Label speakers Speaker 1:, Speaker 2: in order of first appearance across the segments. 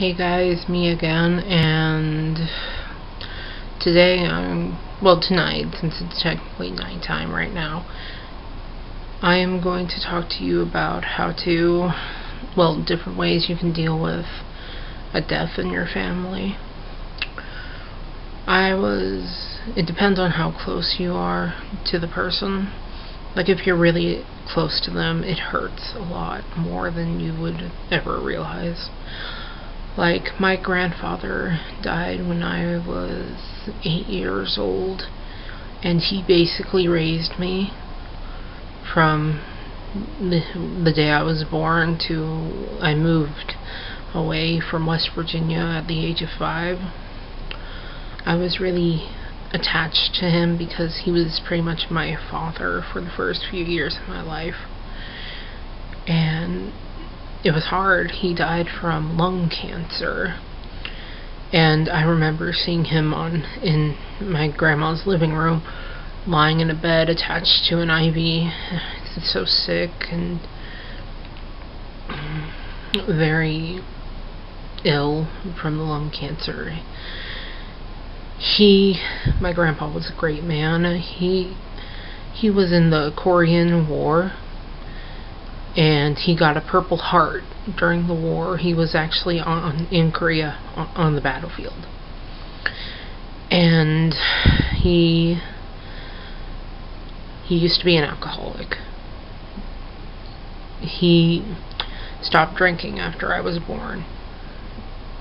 Speaker 1: Hey guys, me again, and today tonight, since it's technically nighttime right now, I am going to talk to you about different ways you can deal with a death in your family. It depends on how close you are to the person. Like, if you're really close to them, it hurts a lot more than you would ever realize. Like, my grandfather died when I was 8 years old, and he basically raised me from the day I was born to I moved away from West Virginia at the age of 5. I was really attached to him because he was pretty much my father for the first few years of my life. And it was hard. He died from lung cancer. And I remember seeing him in my grandma's living room, lying in a bed attached to an IV. He's so sick and very ill from the lung cancer. My grandpa was a great man. He was in the Korean War, and he got a Purple Heart during the war. He was actually in Korea on the battlefield. And he used to be an alcoholic. He stopped drinking after I was born.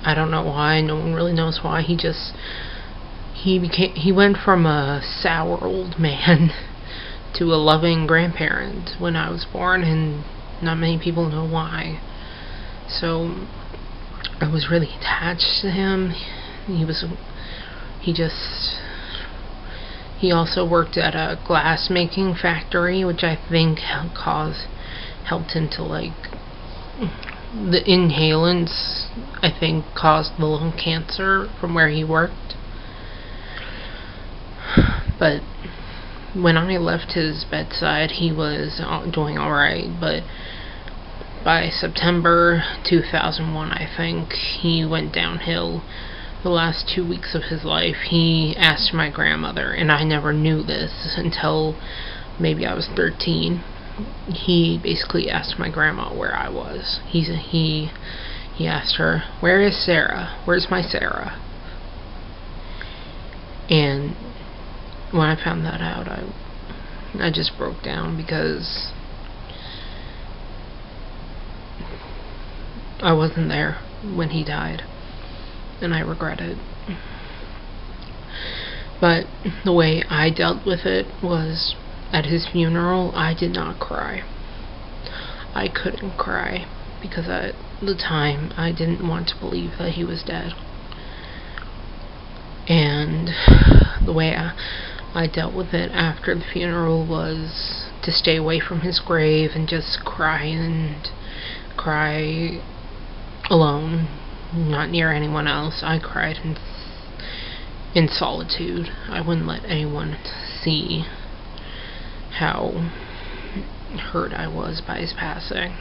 Speaker 1: I don't know why. No one really knows why. He went from a sour old man to a loving grandparent when I was born, and not many people know why. So I was really attached to him. He also worked at a glass making factory, which I think helped him to, like, the inhalants, I think, caused the lung cancer from where he worked. But when I left his bedside, he was doing alright, but by September 2001, I think, he went downhill. The last 2 weeks of his life, he asked my grandmother, and I never knew this until maybe I was 13. He basically asked my grandma where I was. He asked her, "Where is Sarah? Where's my Sarah?" And when I found that out, I just broke down, because I wasn't there when he died, and I regret it. But the way I dealt with it was, at his funeral, I did not cry. I couldn't cry, because at the time I didn't want to believe that he was dead. And the way I dealt with it after the funeral was to stay away from his grave and just cry alone, not near anyone else. I cried in solitude. I wouldn't let anyone see how hurt I was by his passing.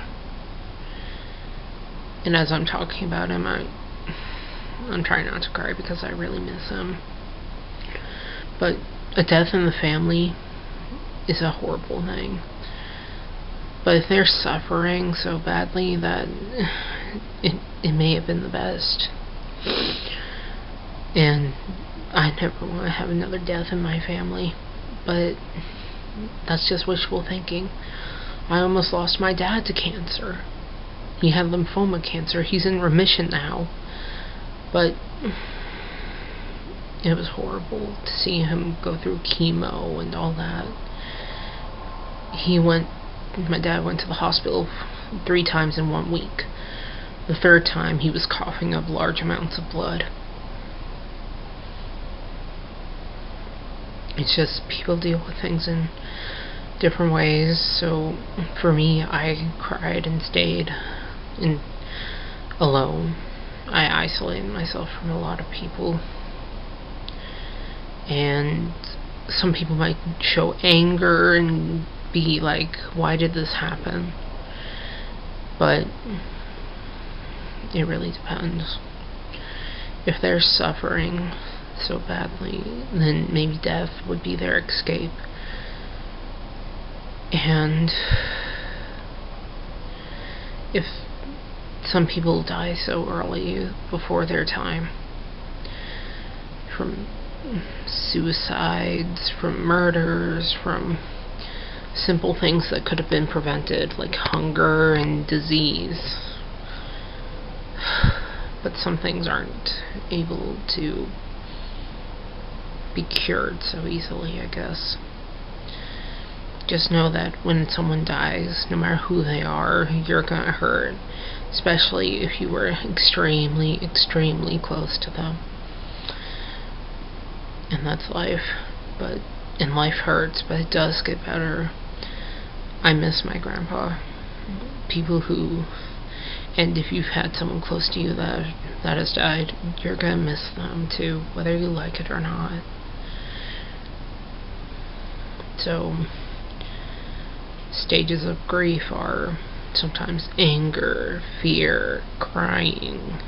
Speaker 1: And as I'm talking about him, I'm trying not to cry because I really miss him. But a death in the family is a horrible thing. But if they're suffering so badly, that it may have been the best. And I never want to have another death in my family. But that's just wishful thinking. I almost lost my dad to cancer. He had lymphoma cancer. He's in remission now. But it was horrible to see him go through chemo and all that. My dad went to the hospital 3 times in 1 week. The 3rd time, he was coughing up large amounts of blood. It's just, people deal with things in different ways. So for me, I cried and stayed alone. I isolated myself from a lot of people. And some people might show anger and be like, why did this happen? But it really depends. if they're suffering so badly, then maybe death would be their escape. And if some people die so early before their time, from suicides, from murders, from simple things that could have been prevented, like hunger and disease. But some things aren't able to be cured so easily, I guess. Just know that when someone dies, no matter who they are, you're gonna hurt, especially if you were extremely, extremely close to them. And that's life. And life hurts, but it does get better. I miss my grandpa. And if you've had someone close to you that has died, you're gonna miss them too, whether you like it or not. So, stages of grief are sometimes anger, fear, crying,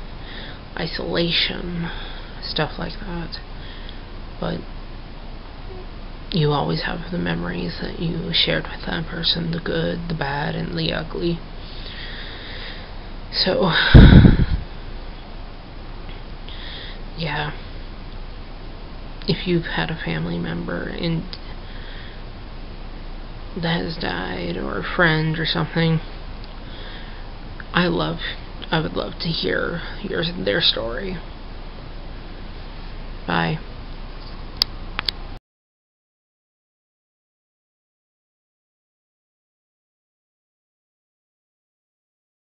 Speaker 1: isolation, stuff like that. But you always have the memories that you shared with that person, the good, the bad, and the ugly. So, yeah, if you've had a family member and that has died, or a friend or something, I would love to hear their story. Bye.